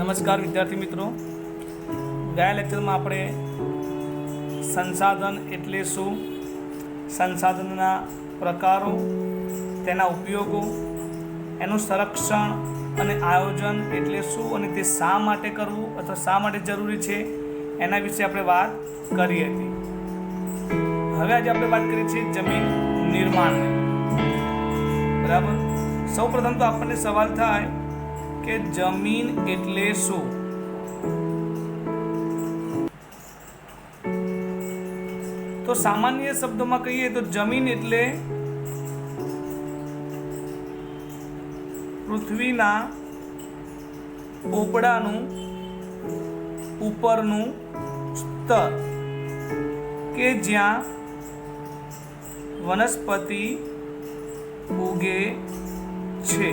નમસ્કાર વિદ્યાર્થી મિત્રો, ગયા લેક્ચરમાં આપણે સંસાધન એટલે શું, સંસાધનના પ્રકારો, તેના ઉપયોગો, એનું સંરક્ષણ અને આયોજન એટલે શું અને તે શા માટે કરવું અથવા શા માટે જરૂરી છે એના વિશે આપણે વાત કરી હતી. હવે આજે આપણે વાત કરીએ છીએ જમીન નિર્માણની. બરાબર. સૌ પ્રથમ તો આપણને સવાલ થાય કે જમીન એટલે શું. તો સામાન્ય શબ્દોમાં કહીએ તો જમીન એટલે પૃથ્વીના પોપડાનું ઉપરનું સ્તર કે જ્યાં વનસ્પતિ ઉગે છે.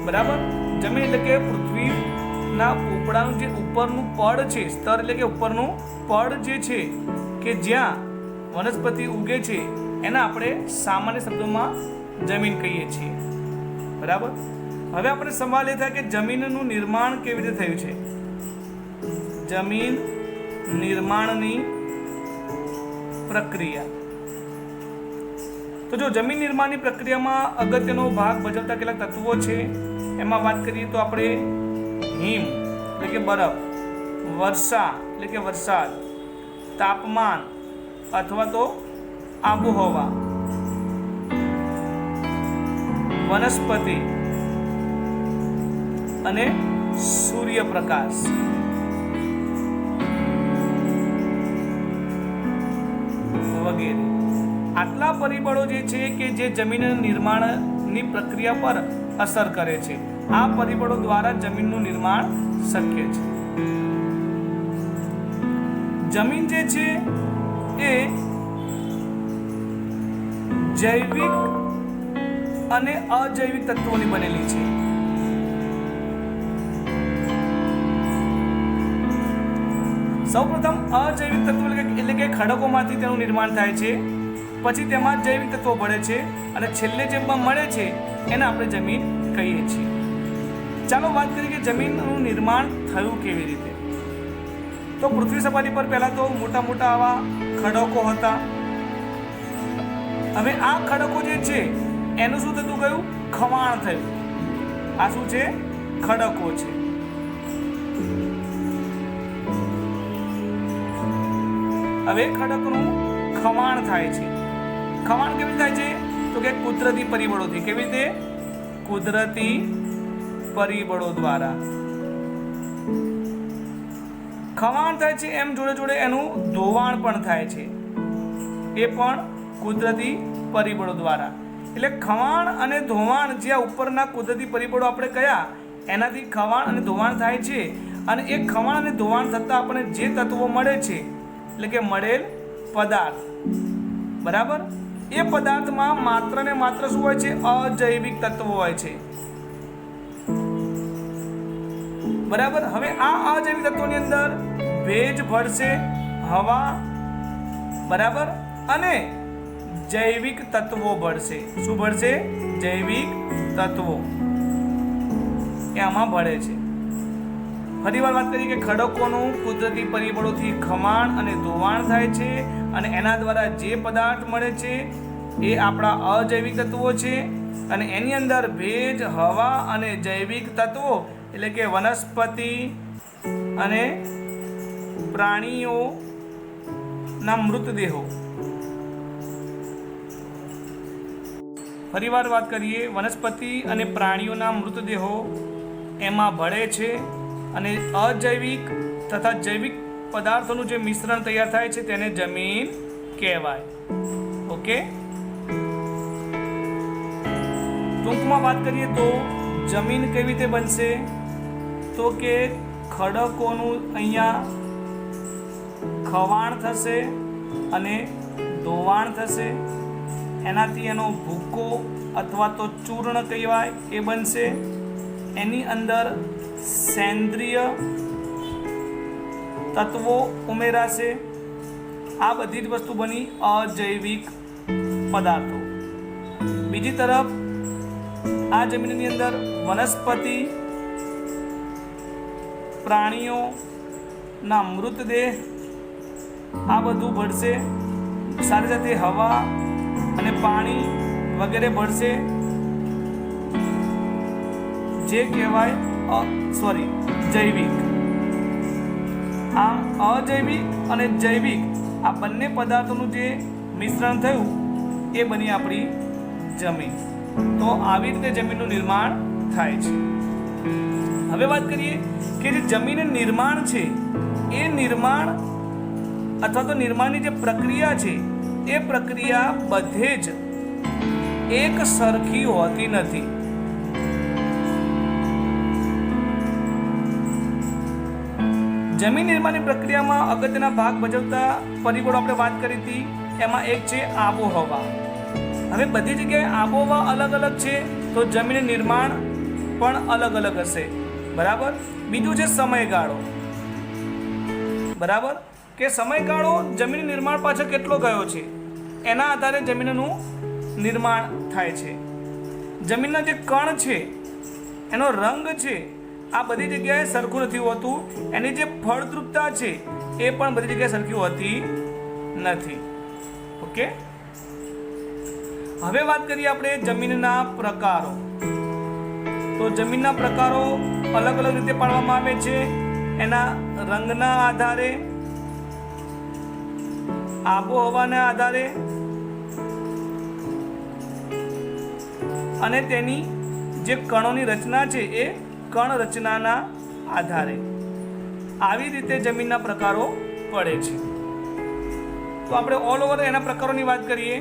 બરાબર. જમીન એટલે કે પૃથ્વીના પોપડાનું જે ઉપરનું પડ છે, સ્તર એટલે કે ઉપરનું પડ જે છે કે જ્યાં વનસ્પતિ ઉગે છે એને આપણે સામાન્ય શબ્દોમાં જમીન કહીએ છીએ. બરાબર. હવે આપણે સવાલ એ થાય કે જમીનનું નિર્માણ કેવી રીતે થયું છે. જમીન નિર્માણની પ્રક્રિયા. તો જો જમીન નિર્માણની પ્રક્રિયામાં અગત્યનો ભાગ ભજવતા કેટલાક તત્વો છે એમાં વાત કરીએ તો આપણે હિમ એટલે કે બરફ, વર્ષા એટલે કે વરસાદ, તાપમાન અથવા તો આબોહવા, વનસ્પતિ અને સૂર્યપ્રકાશ વગેરે. આટલા પરિબળો જે છે કે જે જમીન નિર્માણની પ્રક્રિયા પર અસર કરે છે. આ પરિબળો દ્વારા જમીનનું નિર્માણ શક્ય છે. જમીન જે છે એ જૈવિક અને અજૈવિક તત્વોની બનેલી છે. સૌપ્રથમ અજૈવિક તત્વો એટલે કે ખડકોમાંથી તેનું નિર્માણ થાય છે, પછી તેમાં જૈવિક તત્વો ભળે છે અને છેલ્લે જે મળે છે એને આપણે જમીન કહીએ છીએ. ચાલો વાત કરીએ કે જમીનનું નિર્માણ થયું કેવી રીતે. તો પૃથ્વી સપાટી પર પહેલા તો મોટા મોટા આવા ખડકો હતા. હવે આ ખડકો જે છે એનું શું થતું ગયું? ખવાણ થયું. આ શું છે? ખડકો છે. હવે ખડકનું ખવાણ થાય છે. ખવાણ કેવી રીતે થાય છે? તો કે કુદરતી પરિબળોથી. કેવી રીતે? કુદરતી પરિબળો દ્વારા ખવાણ થાય છે. એમ જોડે જોડે એનું ધોવાણ પણ થાય છે, એ પણ કુદરતી પરિબળો દ્વારા. એટલે ખવાણ અને ધોવાણ જે ઉપરના કુદરતી પરિબળો આપણે કયા એનાથી ખવાણ અને ધોવાણ થાય છે. અને એ ખવાણ અને ધોવાણ થતાં આપણને જે તત્વો મળે છે એટલે કે મળેલ પદાર્થ, બરાબર, એ પદાર્થમાં માત્ર ને માત્ર શું હોય છે? અજૈવિક તત્વો હોય છે. બરાબર. હવે આ અજૈવિક તત્વોની અંદર ભેજ ભળશે, હવા, બરાબર, અને જૈવિક તત્વો ભળશે. શું ભળશે? જૈવિક તત્વો એ આમાં ભળે છે. ફરીવાર વાત કરીએ કે ખડકોનું કુદરતી પરિબળોથી ખવાણ અને ધોવાણ થાય છે અને એના દ્વારા જે પદાર્થ મળે છે એ આપણા અજૈવિક તત્વો છે. અને એની અંદર ભેજ, હવા અને જૈવિક તત્વો એટલે કે વનસ્પતિ અને પ્રાણીઓના મૃતદેહો. ફરીવાર વાત કરીએ, વનસ્પતિ અને પ્રાણીઓના મૃતદેહો એમાં ભળે છે અને અજૈવિક તથા જૈવિક પદાર્થોનું જે મિશ્રણ તૈયાર થાય છે તેને જમીન કહેવાય. ઓકે. ટૂંકમાં વાત કરીએ તો જમીન કેવી રીતે બનશે? તો કે ખડકોનું અહીંયા ખવાણ થશે અને ધોવાણ થશે. એનાથી એનો ભૂકો અથવા તો ચૂર્ણ કહેવાય એ બનશે. એની અંદર સેન્દ્રિય તત્વો ઉમેરાશે. આ બધી જ વસ્તુ બની અજૈવિક પદાર્થો. બીજી તરફ આ જમીનની અંદર વનસ્પતિ પ્રાણીઓના મૃતદેહ આ બધું ભળશે, સાથે સાથે હવા અને પાણી વગેરે ભળશે, જે કહેવાય જૈવિક. આમ અજૈવિક અને જૈવિક આ બંને પદાર્થોનું જે મિશ્રણ થયું એ બની આપણી જમીન. તો આવી રીતે જમીનનું નિર્માણ થાય છે. હવે વાત કરીએ કે જે જમીનનું નિર્માણ છે એ નિર્માણ અથવા તો નિર્માણની જે પ્રક્રિયા છે એ પ્રક્રિયા બધે જ એક સરખી હોતી નથી. જમીન નિર્માણની પ્રક્રિયામાં અગત્યના ભાગ ભજવતા પરિબળો આપણે વાત કરી હતી, એમાં એક છે આબોહવા. હવે બધી જગ્યાએ આબોહવા અલગ અલગ છે તો જમીન નિર્માણ પણ અલગ અલગ હશે. બરાબર. બીજું છે સમયગાળો. બરાબર, કે સમયગાળો જમીન નિર્માણ પાછળ કેટલો ગયો છે એના આધારે જમીનનું નિર્માણ થાય છે. જમીનના જે કણ છે એનો રંગ છે આ બધી જગ્યાએ સરખું નથી હોતું. એની જે ફળદ્રુપતા છે એ પણ બધી જગ્યાએ સરખી હોતી નથી. ઓકે. હવે વાત કરીએ આપણે જમીનના પ્રકારો. તો જમીનના પ્રકારો અલગ અલગ રીતે પાડવામાં આવે છે, એના રંગના આધારે, આબોહવાના આધારે અને તેની જે કણોની રચના છે એ કણ રચનાના આધારે. આવી રીતે જમીનના પ્રકારો પડે છે. તો આપણે ઓલ ઓવર એના પ્રકારોની વાત કરીએ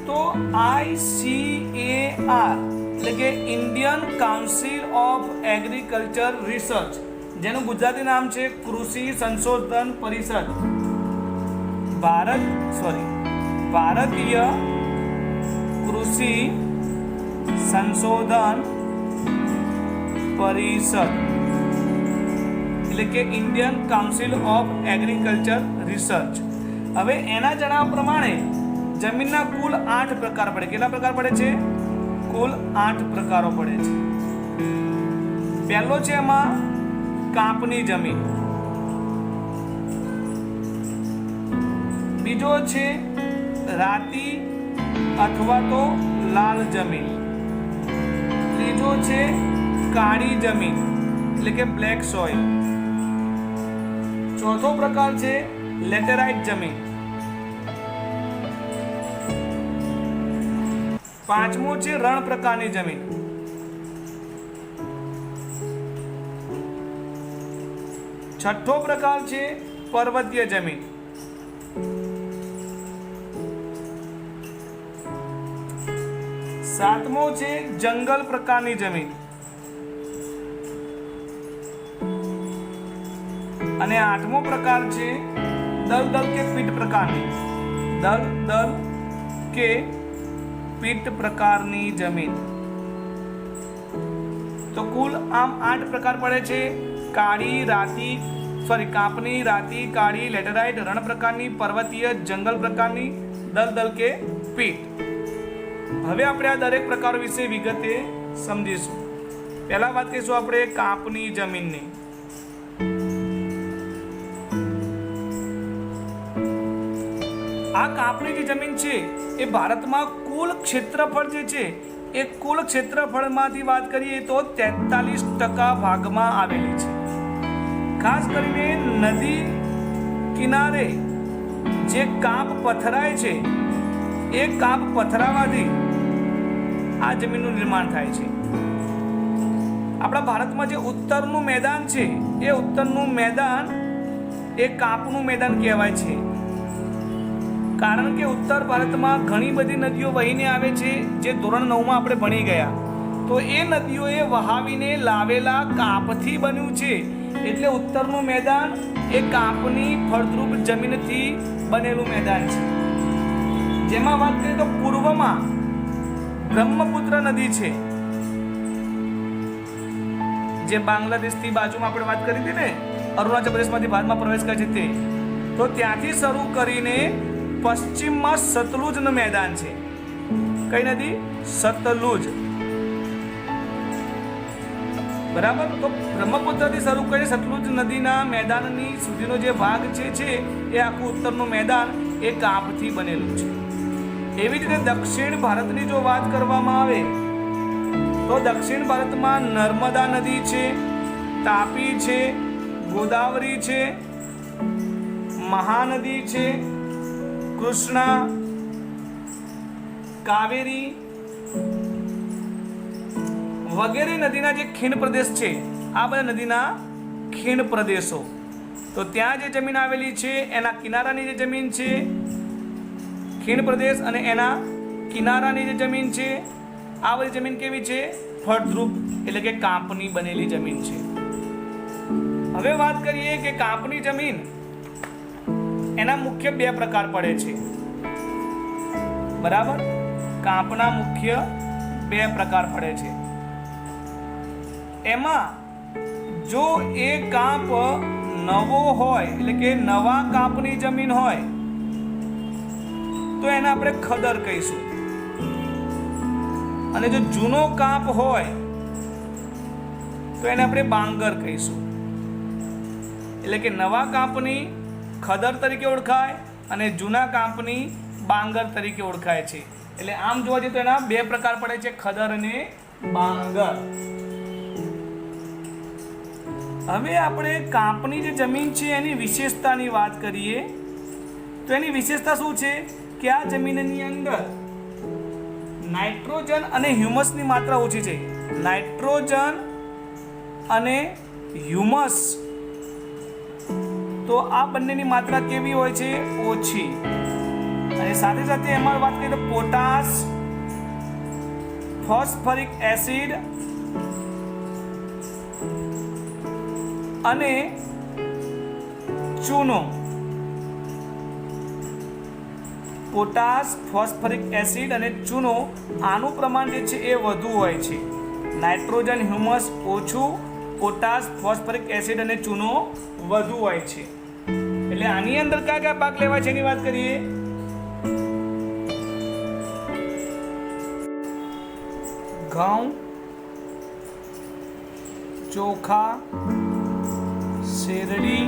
તો ICAR એટલે કે Indian council of agriculture research, જેનું ગુજરાતી નામ છે કૃષિ સંશોધન પરિષદ, ભારતીય કૃષિ સંશોધન પરિષદ એટલે કે Indian council of agriculture research. હવે એના જણાવ્યા પ્રમાણે જમીનના કુલ 8 પ્રકાર પડે. કેટલા પ્રકાર પડે છે? કુલ 8 પ્રકારો પડે છે. પહેલો છે એમાં કાપની જમીન, બીજો છે રાતી અથવા તો લાલ જમીન, ત્રીજો છે કાળી જમીન એટલે કે બ્લેક સોઇલ, ચોથો પ્રકાર છે લેટેરાઇટ જમીન, પાંચમો છે રણ પ્રકારની જમીન, છઠ્ઠો પ્રકાર છે પર્વતીય જમીન, સાતમો છે જંગલ પ્રકારની જમીન અને આઠમો પ્રકાર છે દલદલ કે પીટ પ્રકારની, દલદલ કે પીટ પ્રકારની જમીન. તો કુલ આમ 8 પ્રકાર પડે છે. કાપની, રાતી, કાળી, લેટેરાઇટ, રણ પ્રકારની, પર્વતીય, જંગલ પ્રકારની, દલદલ કે પીટ. હવે આપણે આ દરેક પ્રકારો વિશે વિગતે સમજીશું. પહેલા વાત કરીશું આપણે કાપની જમીનની. આ કાપની જે જમીન છે એ ભારતમાં કુલ ક્ષેત્રફળ જે છે એ કુલ ક્ષેત્રફળમાંથી વાત કરીએ તો 43% ભાગમાં આવેલી છે. ખાસ કરીને નદી કિનારે જે કાપ પથરાય છે એ કાપ પથરાવાથી આ જમીનનું નિર્માણ થાય છે. આપણા ભારતમાં જે ઉત્તરનું મેદાન છે એ ઉત્તરનું મેદાન એ કાપનું મેદાન કહેવાય છે. કારણ કે ઉત્તર ભારતમાં ઘણી બધી નદીઓ વહીને આવે છે જે ધોરણ 9માં આપણે ભણી ગયા. તો એ નદીઓએ વહાવીને લાવેલા કાપથી બન્યું છે. એટલે ઉત્તરનું મેદાન એ કાપની ફળદ્રુપ જમીનથી બનેલું મેદાન છે. જેમાં વાત કરીએ તો પૂર્વમાં બ્રહ્મપુત્ર નદી છે, જે બાંગ્લાદેશથી બાજુમાં આપણે વાત કરી હતી ને, અરુણાચલ પ્રદેશમાંથી ભારતમાં પ્રવેશ કરે છે તે. તો ત્યાંથી શરૂ કરીને પશ્ચિમમાં સતલુજનું મેદાન છે. કઈ નદી? સતલુજ. બરાબર. તો બ્રહ્મપુત્રથી શરૂ કરી સતલુજ નદીના મેદાનની સુધીનો જે ભાગ છે એ આખું ઉત્તરનું મેદાન એ કાંપથી બનેલું છે. એવી રીતે દક્ષિણ ભારતની જો વાત કરવામાં આવે તો દક્ષિણ ભારતમાં નર્મદા નદી છે, તાપી છે, ગોદાવરી છે, મહાનદી છે, કૃષ્ણા, કાવેરી વગેરે નદીના જે ખીણ પ્રદેશ છે, આ બધા નદીના ખીણ પ્રદેશો. તો ત્યાં જે જમીન આવેલી છે એના કિનારાની જે જમીન છે ખીણ પ્રદેશ અને એના કિનારાની જે જમીન છે આ બધી જમીન કેવી છે? ફળદ્રુપ એટલે કે કાંપની બનેલી જમીન છે. હવે વાત કરીએ કે કાંપની જમીન એના મુખ્ય બે પ્રકાર પડે છે. બરાબર. કાંપના મુખ્ય બે પ્રકાર પડે છે. એમાં જો એ કાંપ નવો હોય એટલે કે નવા કાંપની જમીન હોય તો એને આપણે ખદર કહીશું, અને જો જૂનો કાંપ હોય તો એને આપણે બાંગર કહીશું. એટલે કે નવા કાંપની ખદર તરીકે ઓળખાય અને જૂના કાંપની બાંગર તરીકે ઓળખાય છે. એટલે આમ જોવા જઈએ તો એના બે પ્રકાર પડે છે, ખદર અને બાંગર. હવે આપણે કાંપની જે જમીન છે એની વિશેષતાની વાત કરીએ તો એની વિશેષતા શું છે કે આ જમીનની અંદર નાઇટ્રોજન અને હ્યુમસની માત્રા ઓછી છે. નાઇટ્રોજન અને હ્યુમસ તો આ બંનેની માત્રા કેવી હોય છે? ઓછી. અને સાથે સાથે એમાં વાત કરીએ તો પોટાશ, ફોસ્ફરિક એસિડ અને ચૂનો. પોટાશ, ફોસ્ફરિક એસિડ અને ચૂનો આનું પ્રમાણ જે છે એ વધુ હોય છે. નાઇટ્રોજન હ્યુમસ ઓછું, પોટાશ, ફોસ્ફરિક એસિડ અને ચૂનો વધુ હોય છે. એટલે આની અંદર કયા કયા પાક લેવાય છે એની વાત કરીએ. ઘઉં, ચોખા, શેરડી,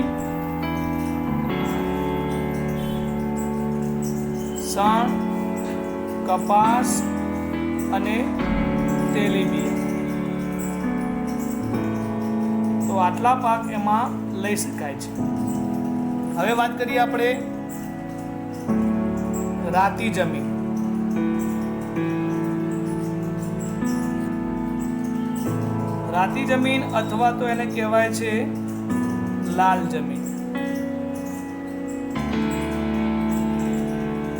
શણ, કપાસ અને તેલીબિયાં. તો આટલા પાક એમાં લઈ શકાય છે. હવે વાત કરીએ આપણે રાતી જમીન. રાતી જમીન અથવા તો એને કહેવાય છે લાલ જમીન.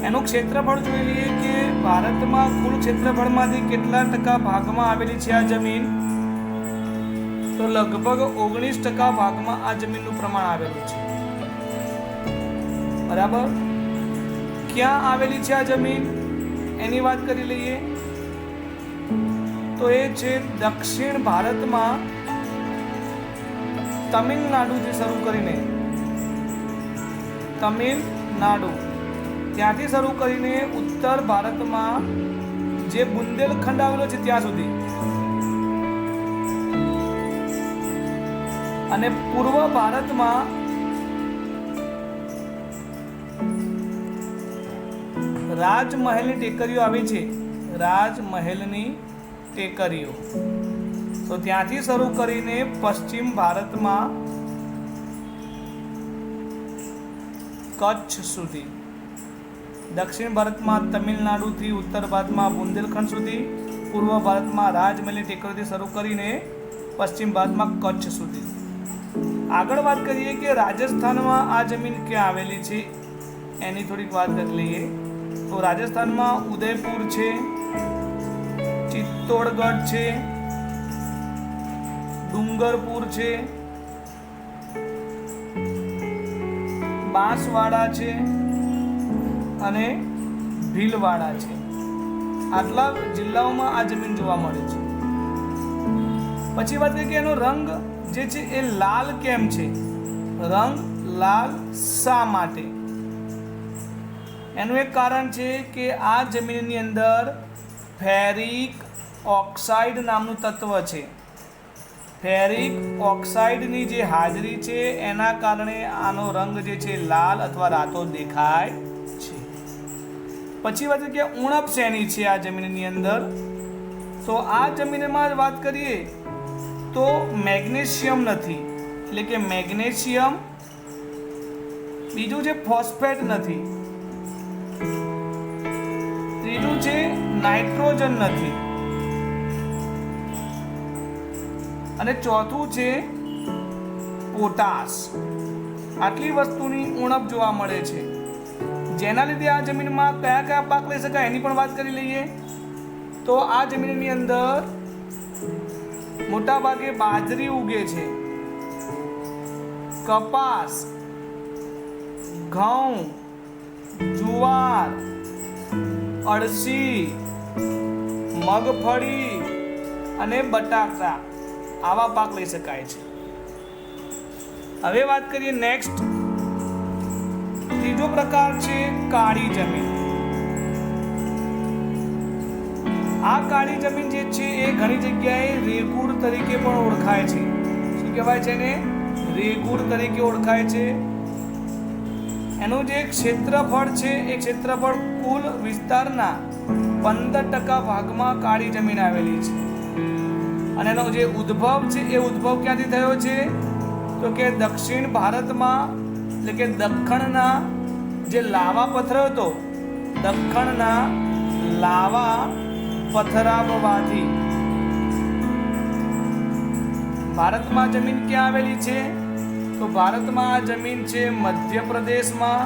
એનું ક્ષેત્રફળ જોઈ લઈએ કે ભારતમાં કુલ ક્ષેત્રફળમાંથી કેટલા ટકા ભાગમાં આવેલી છે આ જમીન? તો લગભગ 19% ભાગમાં આ જમીનનું પ્રમાણ આવેલું છે. બરાબર. ક્યાં આવેલી છે આ જમીન એની વાત કરી લઈએ તો એ છે દક્ષિણ ભારતમાં તમિલનાડુથી શરૂ કરીને તમિલનાડુ ત્યાંથી શરૂ કરીને ઉત્તર ભારતમાં જે બુંદેલખંડ આવેલો છે ત્યાં સુધી અને પૂર્વ ભારતમાં રાજમહેલની ટેકરીઓ આવી છે. રાજમહેલની ટેકરીઓ તો ત્યાંથી શરૂ કરીને પશ્ચિમ ભારતમાં કચ્છ સુધી, દક્ષિણ ભારતમાં તમિલનાડુથી ઉત્તર ભારતમાં બુંદેલખંડ સુધી, પૂર્વ ભારતમાં રાજમહેલની ટેકરીઓથી શરૂ કરીને પશ્ચિમ ભારતમાં કચ્છ સુધી. આગળ વાત કરીએ કે રાજસ્થાનમાં આ જમીન ક્યાં આવેલી છે એની થોડીક વાત કરી લઈએ તો રાજસ્થાનમાં ઉદયપુર છે, ચિત્તોડગઢ છે, ડુંગરપુર છે, બાંસવાડા છે અને ભીલવાડા છે. આટલા જિલ્લાઓમાં આ જમીન જોવા મળે છે. પછી વાત કરીએ કે એનો રંગ જે છે એ લાલ કેમ છે? રંગ લાલ શા માટે? એનું એક કારણ છે કે આ જમીનની અંદર ફેરિક ઓક્સાઇડ નામનું તત્વ છે. ફેરિક ઓક્સાઇડની જે હાજરી છે એના કારણે આનો રંગ જે છે લાલ અથવા રાતો દેખાય છે. પછી વાત કે ઉણપ શેની છે આ જમીનની અંદર, તો આ જમીનમાં વાત કરીએ તો મેગ્નેશિયમ નથી, એટલે કે મેગ્નેશિયમ. બીજું છે ફોસ્ફેટ નથી. ત્રીજું છે નાઇટ્રોજન નથી. અને ચોથું છે પોટાશ. આટલી વસ્તુની ઉણપ જોવા મળે છે, જેના લીધે આ જમીનમાં કયા કયા પાક લઈ શકાય એની પણ વાત કરી લઈએ. તો આ જમીનની અંદર મોટા ભાગે બાજરી ઉગે છે, કપાસ, ઘઉં, જુવાર, અળસી, મગફળી અને બટાકા આવા પાક લઈ શકાય છે. હવે વાત કરીએ નેક્સ્ટ, ત્રીજો પ્રકાર છે કાળી જમીન. આ કાળી જમીન જે છે એ ઘણી જગ્યાએ રેગુર તરીકે પણ ઓળખાય છે. શું કહેવાય છે એને? રેગુર તરીકે ઓળખાય છે. એનું જે ક્ષેત્રફળ છે એ ક્ષેત્રફળ કુલ વિસ્તારના 15% ભાગમાં કાળી જમીન આવેલી છે. અને એનો જે ઉદ્ભવ છે એ ઉદ્ભવ ક્યાંથી થયો છે? તો કે દક્ષિણ ભારતમાં, એટલે કે દખ્ખણના જે લાવા પથ્થર હતો, દખ્ખણના લાવા પથરાવવાથી ભારતમાં જમીન ક્યાં આવેલી છે? તો ભારતમાં આ જમીન છે મધ્યપ્રદેશમાં,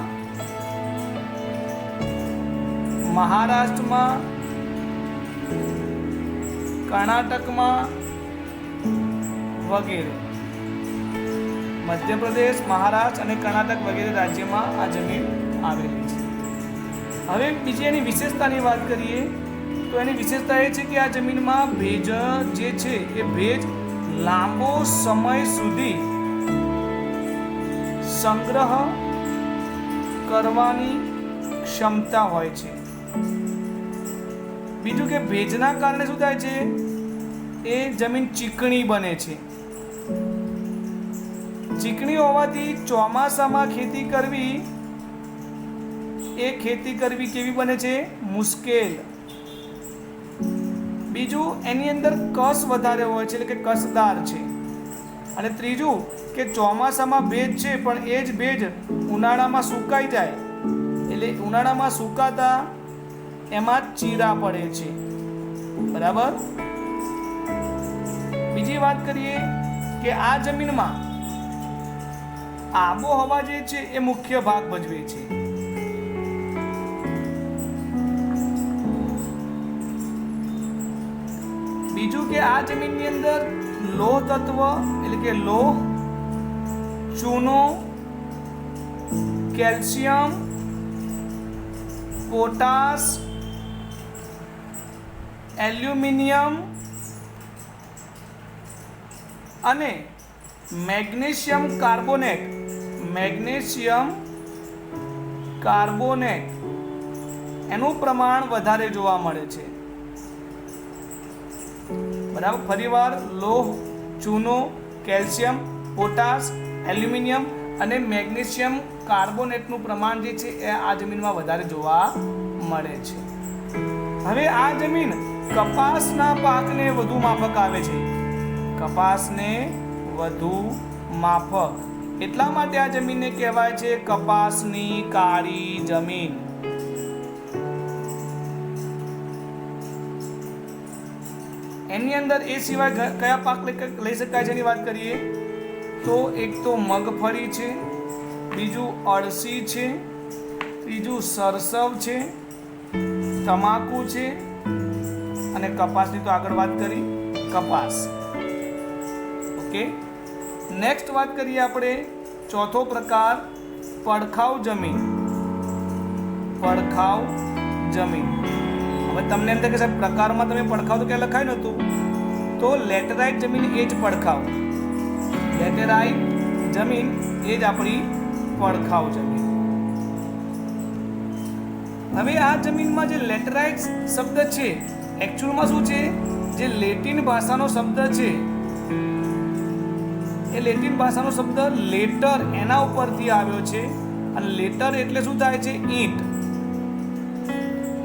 મહારાષ્ટ્રમાં, કર્ણાટકમાં વગેરે. મધ્યપ્રદેશ, મહારાષ્ટ્ર અને કર્ણાટક વગેરે રાજ્યમાં આ જમીન આવેલી છે. હવે બીજી એની વિશેષતાની વાત કરીએ તો એની વિશેષતા એ છે કે આ જમીનમાં ભેજ જે છે એ ભેજ લાંબો સમય સુધી સંગ્રહ કરવાની ક્ષમતા હોય છે. બીજું કે ભેજના કારણે શું થાય છે? એ જમીન ચીકણી બને છે. ચીકણી હોવાથી ચોમાસામાં ખેતી કરવી કેવી બને છે? મુશ્કેલ. બીજું એની અંદર કસ વધારે હોય છે, એટલે કે કસદાર છે. અને ત્રીજું કે ચોમાસામાં ભેજ છે પણ એ જ ભેજ ઉનાળામાં સુકાઈ જાય, એટલે ઉનાળામાં સુકાતા એમાં ચીરા પડે છે. બરાબર. બીજી વાત કરીએ કે આ જમીનમાં આબોહવા જે છે એ મુખ્ય ભાગ ભજવે છે. બીજું કે આ જમીનની અંદર લોહ તત્વ, એટલે કે લોહ, ચૂનો, કેલ્શિયમ, પોટાશ, એલ્યુમિનિયમ અને મેગ્નેશિયમ કાર્બોનેટ એનું પ્રમાણ વધારે જોવા મળે છે. બરાબર. ફરીવાર લોહ, ચૂનો, કેલ્શિયમ, પોટાશ, એલ્યુમિનિયમ અને મેગ્નેશિયમ કાર્બોનેટનું પ્રમાણ જે છે એ આ જમીનમાં વધારે જોવા મળે છે. હવે આ જમીન કપાસના પાકને વધુ માફક આવે છે. કપાસને વધુ માફક, એટલા માટે આ જમીનને કહેવાય છે કપાસની કાળી જમીન. એની અંદર એ સિવાય કયા પાક લઈ શકાય છે એની વાત કરીએ તો એક તો મગફળી છે, બીજું અળસી છે, ત્રીજું સરસવ છે, તમાકુ છે અને કપાસની તો આગળ વાત કરી, કપાસ. ઓકે. નેક્સ્ટ વાત કરીએ આપણે ચોથો પ્રકાર, પડખાઉ જમીન. પડખાઉ જમીન. હવે તમને એમ થાય કે સાહેબ પ્રકારમાં તમે પડખાવ તો ક્યાં લખાય નહોતું, તો લેટેરાઇટ જમીન એ જ પડખાવ. લેટેરાઇટ જમીન એ જ આપણી પડખાઉ જમીન. હવે આ જમીનમાં જે લેટેરાઇટ શબ્દ છે એકચ્યુઅલમાં શું છે? જે લેટિન ભાષાનો શબ્દ છે એ લેટિન ભાષાનો શબ્દ લેટર એના ઉપરથી આવ્યો છે, અને લેટર એટલે શું થાય છે? ઈંટ.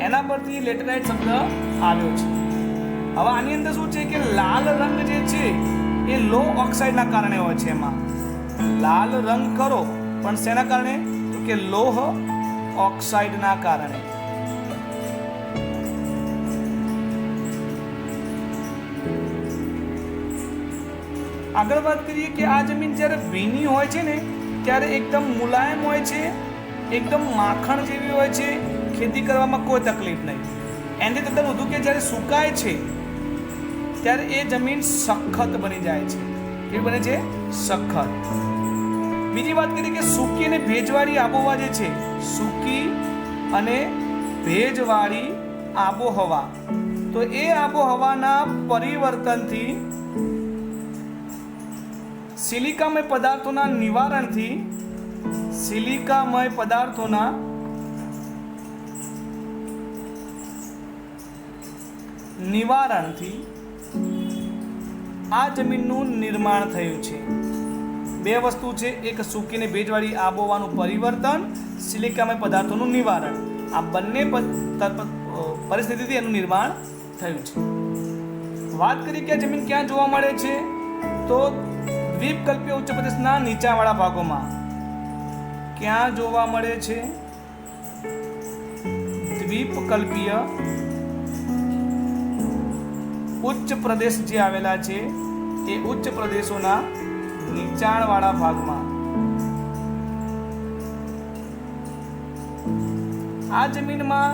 એના પરથી લેટરાઇટ શબ્દ આવ્યો છે. હવે આની અંદર શું છે કે લાલ રંગ જે છે એ લો ઓક્સાઇડના કારણે હોય છે. એમાં લાલ રંગ ખરો, પણ શેના કારણે? તો કે લોહ ઓક્સાઇડના કારણે. આગળ વાત કરીએ કે આ જમીન જ્યારે ભીની હોય છે ને ત્યારે એકદમ મુલાયમ હોય છે, એકદમ માખણ જેવી હોય છે, ખેતી કરવામાં કોઈ તકલીફ નહીં. એનાથી તદ્દન વધુ કે જ્યારે સુકાય છે ત્યારે એ જમીન સખત બની જાય છે. કેવી બને છે? સખત. બીજી વાત કરીએ કે સૂકી અને ભેજવાળી આબોહવા જે છે, સૂકી અને ભેજવાળી આબોહવા, તો એ આબોહવાના પરિવર્તનથી સિલિકામય પદાર્થોના નિવારણથી આ જમીનનું નિર્માણ થયું છે. બે વસ્તુ છે, એક સૂકી અને ભેજવાળી આબોહવાનું પરિવર્તન, સિલિકામય પદાર્થોનું નિવારણ. આ બંને પરિસ્થિતિથી એનું નિર્માણ થયું છે. વાત કરીએ કે આ જમીન ક્યાં જોવા મળે છે, તો દ્વીપકલ્પીય ઉચ્ચ પ્રદેશના નીચાણવાળા ભાગોમાં. ક્યાં જોવા મળે છે? દ્વીપકલ્પીય ઉચ્ચ પ્રદેશ જે આવેલા છે એ ઉચ્ચ પ્રદેશોના નીચાણવાળા ભાગમાં. આ જમીનમાં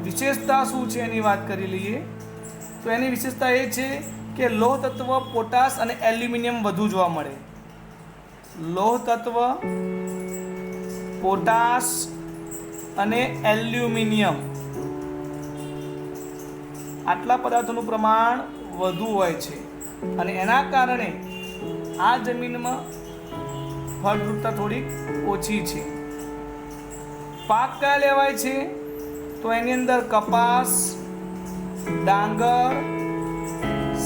વિશેષતા શું છે એની વાત કરી લઈએ તો એની વિશેષતા એ છે કે લોહ તત્વ, પોટાશ અને એલ્યુમિનિયમ વધુ જોવા મળે. લોહ તત્વ, પોટાશ અને એલ્યુમિનિયમ આટલા પદાર્થોનું પ્રમાણ વધુ હોય છે, અને એના કારણે આ જમીનમાં ફળદ્રુપતા થોડીક ઓછી છે. પાક કયા લેવાય છે? તો એની અંદર કપાસ, ડાંગર,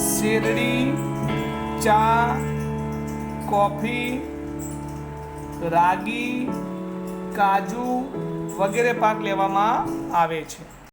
શેરડી, ચા, કોફી, રાગી, કાજુ વગેરે પાક લેવામાં આવે છે.